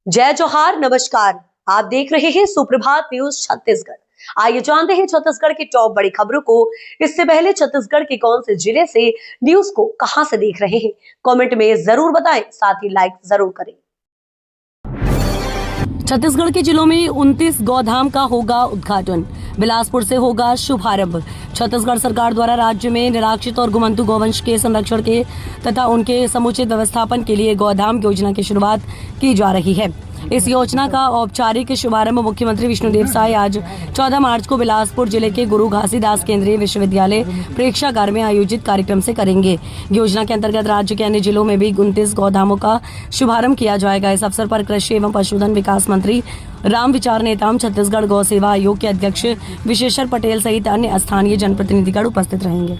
जय जोहार, नमस्कार। आप देख रहे हैं सुप्रभात न्यूज छत्तीसगढ़। आइए जानते हैं छत्तीसगढ़ की टॉप बड़ी खबरों को। इससे पहले छत्तीसगढ़ के कौन से जिले से न्यूज को कहां से देख रहे हैं, कमेंट में जरूर बताएं, साथ ही लाइक जरूर करें। छत्तीसगढ़ के जिलों में 29 गौधाम का होगा उद्घाटन। बिलासपुर से होगा शुभारंभ। छत्तीसगढ़ सरकार द्वारा राज्य में निराश्रित और घुमंतु गौवंश के संरक्षण के तथा उनके समुचित व्यवस्थापन के लिए गौधाम योजना की शुरुआत की जा रही है। इस योजना का औपचारिक शुभारंभ मुख्यमंत्री विष्णुदेव साय आज 14 मार्च को बिलासपुर जिले के गुरु घासीदास केंद्रीय विश्वविद्यालय प्रेक्षागार में आयोजित कार्यक्रम से करेंगे। योजना के अंतर्गत राज्य के अन्य जिलों में भी 29 गौधामों का शुभारंभ किया जाएगा। इस अवसर पर कृषि एवं पशुधन विकास मंत्री राम विचार नेताम, छत्तीसगढ़ गौ सेवा आयोग के अध्यक्ष विशेश्वर पटेल सहित अन्य स्थानीय जनप्रतिनिधिगण उपस्थित रहेंगे।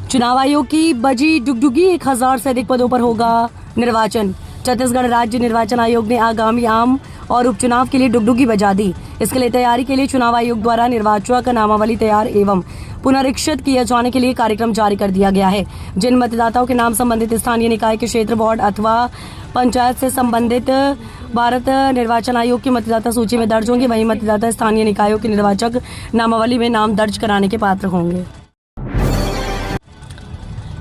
चुनाव आयोग की बजी डुगडुगी, 1000 से अधिक पदों पर होगा निर्वाचन। छत्तीसगढ़ राज्य निर्वाचन आयोग ने आगामी आम और उपचुनाव के लिए डुगडुगी बजा दी। इसके लिए तैयारी के लिए चुनाव आयोग द्वारा निर्वाचक नामावली तैयार एवं पुनरीक्षित किए जाने के लिए कार्यक्रम जारी कर दिया गया है। जिन मतदाताओं के नाम संबंधित स्थानीय निकाय के क्षेत्र, वार्ड अथवा पंचायत से संबंधित भारत निर्वाचन आयोग की मतदाता सूची में दर्ज होंगे, वहीं मतदाता स्थानीय निकायों की निर्वाचक नामावली में नाम दर्ज कराने के पात्र होंगे।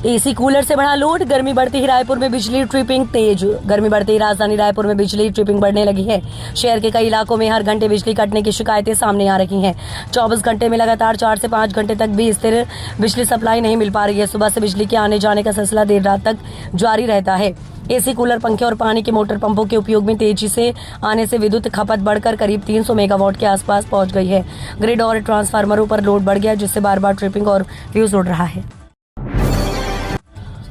एसी कूलर से बढ़ा लोड, गर्मी बढ़ती ही रायपुर में बिजली ट्रिपिंग तेज। गर्मी बढ़ती ही राजधानी रायपुर में बिजली ट्रिपिंग बढ़ने लगी है। शहर के कई इलाकों में हर घंटे बिजली कटने की शिकायतें सामने आ रही हैं। 24 घंटे में लगातार 4 से 5 घंटे तक भी स्थिर बिजली सप्लाई नहीं मिल पा रही है। सुबह से बिजली के आने जाने का सिलसिला देर रात तक जारी रहता है। एसी कूलर, पंखे और पानी के मोटर पंपों के उपयोग में तेजी से आने से विद्युत खपत बढ़कर करीब 300 मेगावाट के आसपास पहुंच गई है। ग्रिड और ट्रांसफार्मरों पर लोड बढ़ गया, जिससे बार बार ट्रिपिंग और फ्यूज उड़ रहा है।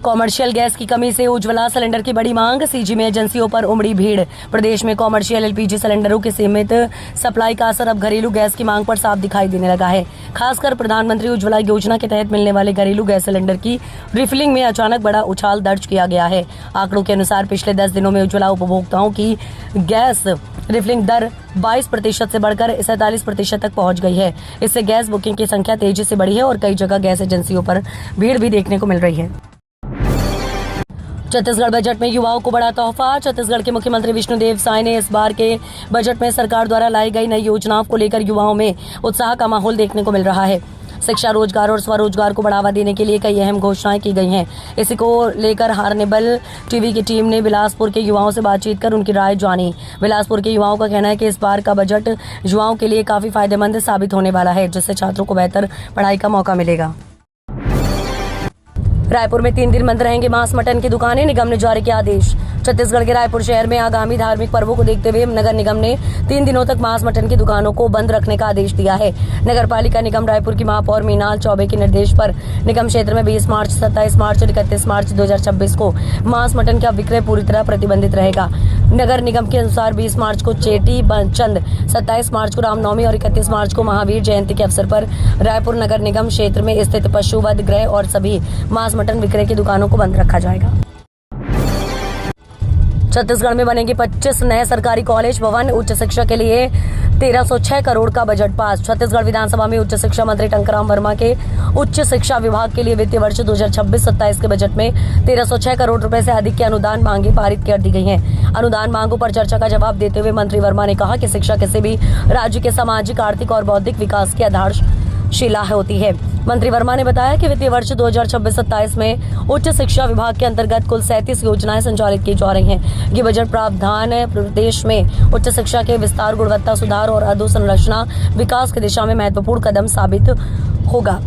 कॉमर्शियल गैस की कमी से उज्ज्वला सिलेंडर की बड़ी मांग, सीजी में एजेंसियों पर उमड़ी भीड़। प्रदेश में कॉमर्शियल एलपीजी सिलेंडरों के सीमित सप्लाई का असर अब घरेलू गैस की मांग पर साफ दिखाई देने लगा है। खासकर प्रधानमंत्री उज्ज्वला योजना के तहत मिलने वाले घरेलू गैस सिलेंडर की रिफिलिंग में अचानक बड़ा उछाल दर्ज किया गया है। आंकड़ों के अनुसार पिछले 10 दिनों में उज्ज्वला उपभोक्ताओं की गैस रिफिलिंग दर 22% से बढ़कर 47% तक पहुंच गई है। इससे गैस बुकिंग की संख्या तेजी से बढ़ी है और कई जगह गैस एजेंसियों पर भीड़ भी देखने को मिल रही है। छत्तीसगढ़ बजट में युवाओं को बड़ा तोहफा। छत्तीसगढ़ के मुख्यमंत्री विष्णुदेव साय ने इस बार के बजट में सरकार द्वारा लाई गई नई योजनाओं को लेकर युवाओं में उत्साह का माहौल देखने को मिल रहा है। शिक्षा, रोजगार और स्वरोजगार को बढ़ावा देने के लिए कई अहम घोषणाएं की गई हैं। इसी को लेकर हार्नेबल टीवी की टीम ने बिलासपुर के युवाओं से बातचीत कर उनकी राय जानी। बिलासपुर के युवाओं का कहना है कि इस बार का बजट युवाओं के लिए काफी फायदेमंद साबित होने वाला है, जिससे छात्रों को बेहतर पढ़ाई का मौका मिलेगा। रायपुर में 3 दिन बंद रहेंगे मांस मटन की दुकानें, निगम ने जारी किया आदेश। छत्तीसगढ़ के रायपुर शहर में आगामी धार्मिक पर्वों को देखते हुए नगर निगम ने 3 दिनों तक मांस मटन की दुकानों को बंद रखने का आदेश दिया है। नगर पालिका निगम रायपुर की महापौर मीनाल चौबे के निर्देश पर निगम क्षेत्र में 20 मार्च, 27 मार्च और 31 मार्च 2026 को मांस मटन का विक्रय पूरी तरह प्रतिबंधित रहेगा। नगर निगम के अनुसार 20 मार्च को चेटी चंद, 27 मार्च को रामनवमी और 31 मार्च को महावीर जयंती के अवसर पर रायपुर नगर निगम क्षेत्र में स्थित पशु वध गृह और सभी मांस मटन विक्रय की दुकानों को बंद रखा जाएगा। छत्तीसगढ़ में बनेंगे 25 नए सरकारी कॉलेज भवन, उच्च शिक्षा के लिए 1306 करोड़ का बजट पास। छत्तीसगढ़ विधानसभा में उच्च शिक्षा मंत्री टंकराम वर्मा के उच्च शिक्षा विभाग के लिए वित्तीय वर्ष 2026-27 के बजट में 1306 करोड़ रुपए से अधिक की अनुदान मांगे पारित कर दी गई हैं। अनुदान मांगों पर चर्चा का जवाब देते हुए मंत्री वर्मा ने कहा कि शिक्षा किसी भी राज्य के सामाजिक, आर्थिक और बौद्धिक विकास की आधारशिला होती है। मंत्री वर्मा ने बताया कि वित्तीय वर्ष 2026-27 में उच्च शिक्षा विभाग के अंतर्गत कुल 37 योजनाएं संचालित की जा रही हैं। ये बजट प्रावधान प्रदेश में उच्च शिक्षा के विस्तार, गुणवत्ता सुधार और अधोसंरचना विकास की दिशा में महत्वपूर्ण कदम साबित होगा।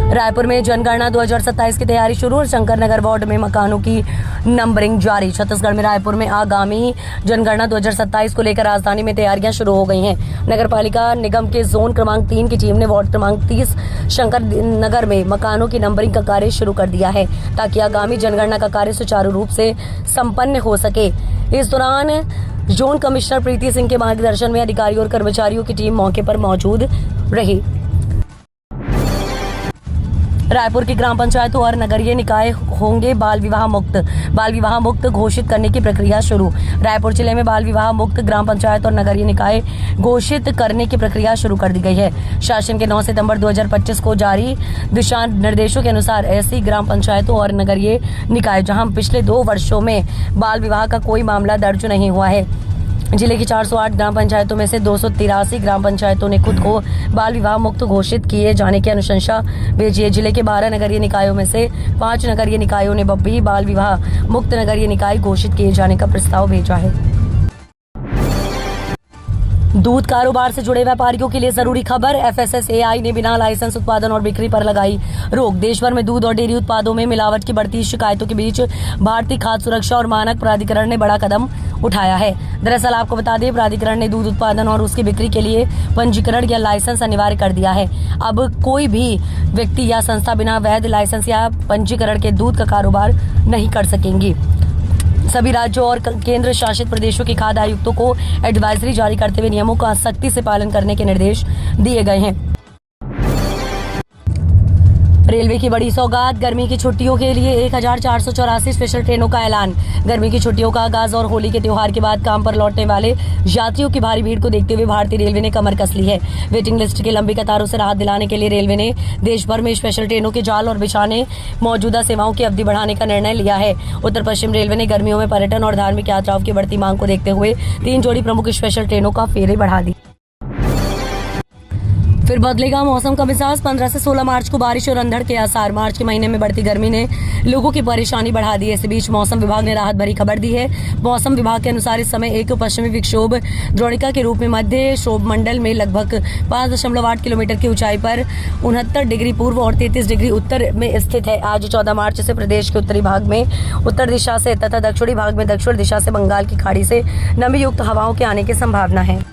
रायपुर में जनगणना 2027 की तैयारी शुरू और शंकर नगर वार्ड में मकानों की नंबरिंग जारी। छत्तीसगढ़ में रायपुर में आगामी जनगणना 2027 को लेकर राजधानी में तैयारियां शुरू हो गई हैं। नगर पालिका निगम के जोन क्रमांक 3 की टीम ने वार्ड क्रमांक 30 शंकर नगर में मकानों की नंबरिंग का कार्य शुरू कर दिया है, ताकि आगामी जनगणना का कार्य सुचारू रूप से संपन्न हो सके। इस दौरान जोन कमिश्नर प्रीति सिंह के मार्गदर्शन में अधिकारियों और कर्मचारियों की टीम मौके पर मौजूद रही। रायपुर की ग्राम पंचायतों और नगरीय निकाय होंगे बाल विवाह मुक्त घोषित करने की प्रक्रिया शुरू। रायपुर जिले में बाल विवाह मुक्त ग्राम पंचायत और नगरीय निकाय घोषित करने की प्रक्रिया शुरू कर दी गई है। शासन के 9 सितंबर 2025 को जारी दिशा निर्देशों के अनुसार ऐसी ग्राम पंचायतों और नगरीय निकाय जहां पिछले 2 वर्षों में बाल विवाह का कोई मामला दर्ज नहीं हुआ है, जिले की 408 ग्राम पंचायतों में से 283 ग्राम पंचायतों ने खुद को बाल विवाह मुक्त घोषित किए जाने की अनुशंसा भेजी है। जिले के 12 नगरीय निकायों में से 5 नगरीय निकायों ने भी बाल विवाह मुक्त नगरीय निकाय घोषित किए जाने का प्रस्ताव भेजा है। दूध कारोबार से जुड़े व्यापारियों के लिए जरूरी खबर। FSSAI ने बिना लाइसेंस उत्पादन और बिक्री पर लगाई रोक। देश भर में दूध और डेयरी उत्पादों में मिलावट की बढ़ती शिकायतों के बीच भारतीय खाद्य सुरक्षा और मानक प्राधिकरण ने बड़ा कदम उठाया है। दरअसल आपको बता दें, प्राधिकरण ने दूध उत्पादन और उसकी बिक्री के लिए पंजीकरण या लाइसेंस अनिवार्य कर दिया है। अब कोई भी व्यक्ति या संस्था बिना वैध लाइसेंस या पंजीकरण के दूध का कारोबार नहीं कर सकेंगी। सभी राज्यों और केंद्र शासित प्रदेशों के खाद्य आयुक्तों को एडवाइजरी जारी करते हुए नियमों का सख्ती से पालन करने के निर्देश दिए गए हैं। रेलवे की बड़ी सौगात, गर्मी की छुट्टियों के लिए 1484 स्पेशल ट्रेनों का ऐलान। गर्मी की छुट्टियों का आगाज और होली के त्योहार के बाद काम पर लौटने वाले यात्रियों की भारी भीड़ को देखते हुए भारतीय रेलवे ने कमर कस ली है। वेटिंग लिस्ट की लंबी कतारों से राहत दिलाने के लिए रेलवे ने देश भर में स्पेशल ट्रेनों के जाल और बिछाने मौजूदा सेवाओं की अवधि बढ़ाने का निर्णय लिया है। उत्तर पश्चिम रेलवे ने गर्मियों में पर्यटन और धार्मिक यात्राओं की बढ़ती मांग को देखते हुए 3 जोड़ी प्रमुख स्पेशल ट्रेनों का फेरे बढ़ा दी। फिर बदलेगा मौसम का मिजाज। 15 से 16 मार्च को बारिश और अंधड़ के आसार। मार्च के महीने में बढ़ती गर्मी ने लोगों की परेशानी बढ़ा दी है। इस बीच मौसम विभाग ने राहत भरी खबर दी है। मौसम विभाग के अनुसार इस समय एक पश्चिमी विक्षोभ द्रोणिका के रूप में मध्य क्षोभ मंडल में लगभग 5.8 किलोमीटर की ऊंचाई पर 69 डिग्री पूर्व और 33 डिग्री उत्तर में स्थित है। आज 14 मार्च से प्रदेश के उत्तरी भाग में उत्तर दिशा से तथा दक्षिणी भाग में दक्षिण दिशा से बंगाल की खाड़ी से नमी युक्त हवाओं के आने की संभावना है।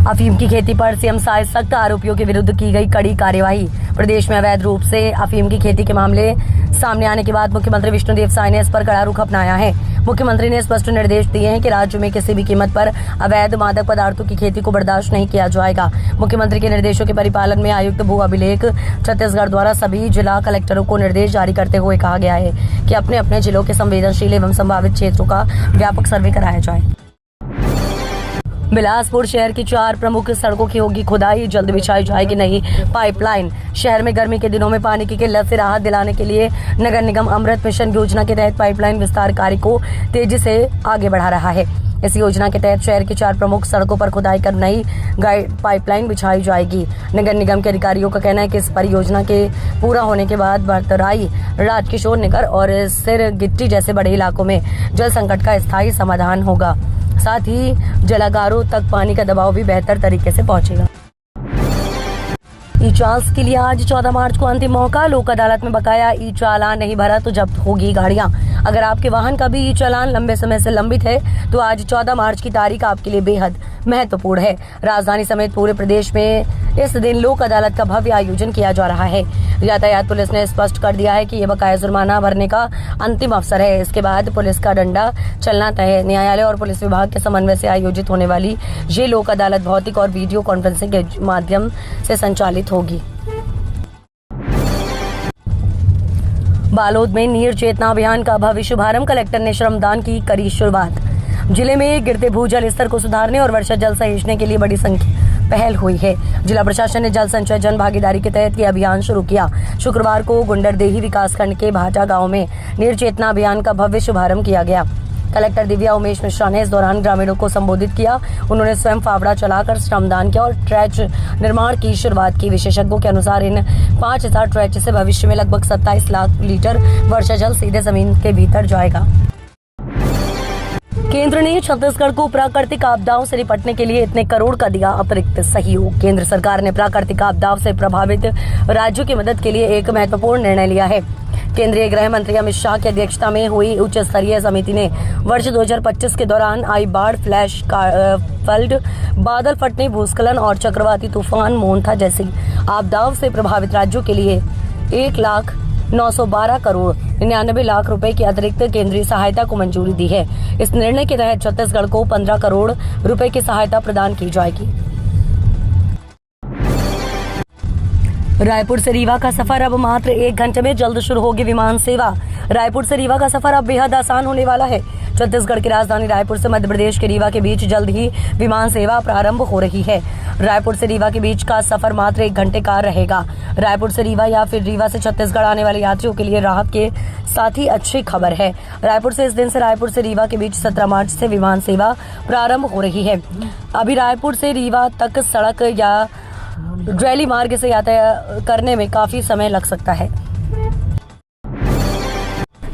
अफीम की खेती पर सीएम साय सख्त, आरोपियों के विरुद्ध की गई कड़ी कार्यवाही। प्रदेश में अवैध रूप से अफीम की खेती के मामले सामने आने के बाद मुख्यमंत्री विष्णुदेव साय ने इस पर कड़ा रुख अपनाया है। मुख्यमंत्री ने स्पष्ट निर्देश दिए हैं कि राज्य में किसी भी कीमत पर अवैध मादक पदार्थों की खेती को बर्दाश्त नहीं किया जाएगा। मुख्यमंत्री के निर्देशों के परिपालन में आयुक्त भू अभिलेख छत्तीसगढ़ द्वारा सभी जिला कलेक्टरों को निर्देश जारी करते हुए कहा गया है कि अपने अपने जिलों के संवेदनशील एवं संभावित क्षेत्रों का व्यापक सर्वे कराया जाए। बिलासपुर शहर की 4 प्रमुख सड़कों की होगी खुदाई, जल्द बिछाई जाएगी नई पाइपलाइन। शहर में गर्मी के दिनों में पानी की किल्लत से राहत दिलाने के लिए नगर निगम अमृत मिशन योजना के तहत पाइपलाइन विस्तार कार्य को तेजी से आगे बढ़ा रहा है। इस योजना के तहत शहर की 4 प्रमुख सड़कों पर खुदाई कर नई पाइपलाइन बिछाई जाएगी। नगर निगम के अधिकारियों का कहना है कि इस परियोजना के पूरा होने के बाद बड़तराई, राजकिशोर नगर और सिरगिट्टी जैसे बड़े इलाकों में जल संकट का स्थायी समाधान होगा। साथ ही जलागारों तक पानी का दबाव भी बेहतर तरीके से पहुंचेगा। ई चालान के लिए आज 14 मार्च को अंतिम मौका। लोक अदालत में बकाया ई चालान नहीं भरा तो जब्त होगी गाड़ियां। अगर आपके वाहन का भी ई चालान लंबे समय से लंबित है तो आज 14 मार्च की तारीख आपके लिए बेहद महत्वपूर्ण है। राजधानी समेत पूरे प्रदेश में इस दिन लोक अदालत का भव्य आयोजन किया जा रहा है। यातायात पुलिस ने स्पष्ट कर दिया है कि ये बकाया जुर्माना भरने का अंतिम अवसर है। इसके बाद पुलिस का डंडा चलना तय है। न्यायालय और पुलिस विभाग के समन्वय से आयोजित होने वाली ये लोक अदालत भौतिक और वीडियो कॉन्फ्रेंसिंग के माध्यम से संचालित होगी। बालोद में नीर चेतना अभियान का भव्य शुभारंभ। कलेक्टर ने श्रमदान की करी शुरुआत। जिले में गिरते भूजल स्तर को सुधारने और वर्षा जल सहेजने के लिए बड़ी पहल हुई है। जिला प्रशासन ने जल संचय जन भागीदारी के तहत ये अभियान शुरू किया। शुक्रवार को गुंडरदेही विकासखंड के भाटा गांव में नीर चेतना अभियान का भव्य शुभारंभ किया गया। कलेक्टर दिव्या उमेश मिश्रा ने इस दौरान ग्रामीणों को संबोधित किया। उन्होंने स्वयं फावड़ा चलाकर श्रमदान किया और ट्रैच निर्माण की शुरुआत की। विशेषज्ञों के अनुसार इन 5000 ट्रैच से भविष्य में लगभग 27 लाख लीटर वर्षा जल सीधे जमीन के भीतर जाएगा। केंद्र ने छत्तीसगढ़ को प्राकृतिक आपदाओं से निपटने के लिए इतने करोड़ का दिया अतिरिक्त सहयोग। केंद्र सरकार ने प्राकृतिक आपदाओं से प्रभावित राज्यों की मदद के लिए एक महत्वपूर्ण निर्णय लिया है। केंद्रीय गृह मंत्री अमित शाह की अध्यक्षता में हुई उच्च स्तरीय समिति ने वर्ष 2025 के दौरान आई बाढ़, फ्लैश फ्लड, बादल फटने, भूस्खलन और चक्रवाती तूफान मोन्था जैसी आपदाओं से प्रभावित राज्यों के लिए 1,912 करोड़ 99 लाख रुपए की अतिरिक्त केंद्रीय सहायता को मंजूरी दी है। इस निर्णय के तहत छत्तीसगढ़ को 15 करोड़ रुपए की सहायता प्रदान की जाएगी। रायपुर से रीवा का सफर अब मात्र 1 घंटे में जल्द शुरू होगी विमान सेवा। रायपुर से रीवा का सफर अब बेहद आसान होने वाला है। छत्तीसगढ़ की राजधानी रायपुर से मध्य प्रदेश के रीवा के बीच जल्द ही विमान सेवा प्रारंभ हो रही है। रायपुर से रीवा के बीच का सफर मात्र 1 घंटे का रहेगा। रायपुर से रीवा या फिर रीवा से छत्तीसगढ़ आने वाले यात्रियों के लिए राहत के साथ ही अच्छी खबर है। रायपुर से इस दिन से रायपुर से रीवा के बीच 17 मार्च से विमान सेवा प्रारंभ हो रही है। अभी रायपुर से रीवा तक सड़क या रैली मार्ग से यातायात करने में काफी समय लग सकता है।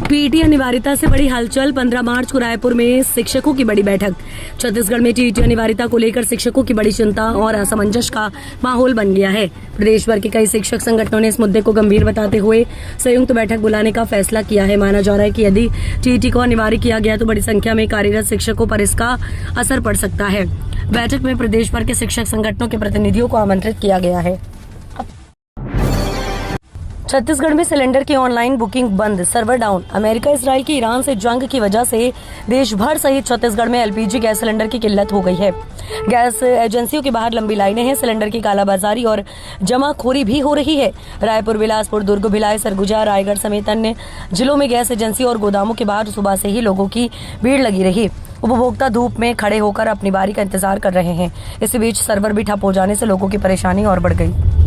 टीईटी अनिवार्यता से बड़ी हलचल। 15 मार्च को रायपुर में शिक्षकों की बड़ी बैठक। छत्तीसगढ़ में टीईटी अनिवार्यता को लेकर शिक्षकों की बड़ी चिंता और असमंजस का माहौल बन गया है। प्रदेश भर के कई शिक्षक संगठनों ने इस मुद्दे को गंभीर बताते हुए संयुक्त बैठक बुलाने का फैसला किया है। माना जा रहा है कि यदि टीईटी को अनिवार्य किया गया तो बड़ी संख्या में कार्यरत शिक्षकों पर इसका असर पड़ सकता है। बैठक में प्रदेश भर के शिक्षक संगठनों के प्रतिनिधियों को आमंत्रित किया गया है। छत्तीसगढ़ में सिलेंडर की ऑनलाइन बुकिंग बंद, सर्वर डाउन। अमेरिका इसराइल की ईरान से जंग की वजह से देश भर सहित छत्तीसगढ़ में एलपीजी गैस सिलेंडर की किल्लत हो गई है। गैस एजेंसियों के बाहर लंबी लाइनें हैं। सिलेंडर की कालाबाजारी और जमाखोरी भी हो रही है। रायपुर, बिलासपुर, दुर्ग, भिलाई, सरगुजा, रायगढ़ समेत अन्य जिलों में गैस एजेंसियों और गोदामों के बाहर सुबह से ही लोगों की भीड़ लगी रही। उपभोक्ता धूप में खड़े होकर अपनी बारी का इंतजार कर रहे हैं। इसी बीच सर्वर भी ठप हो जाने से लोगों की परेशानी और बढ़ गई।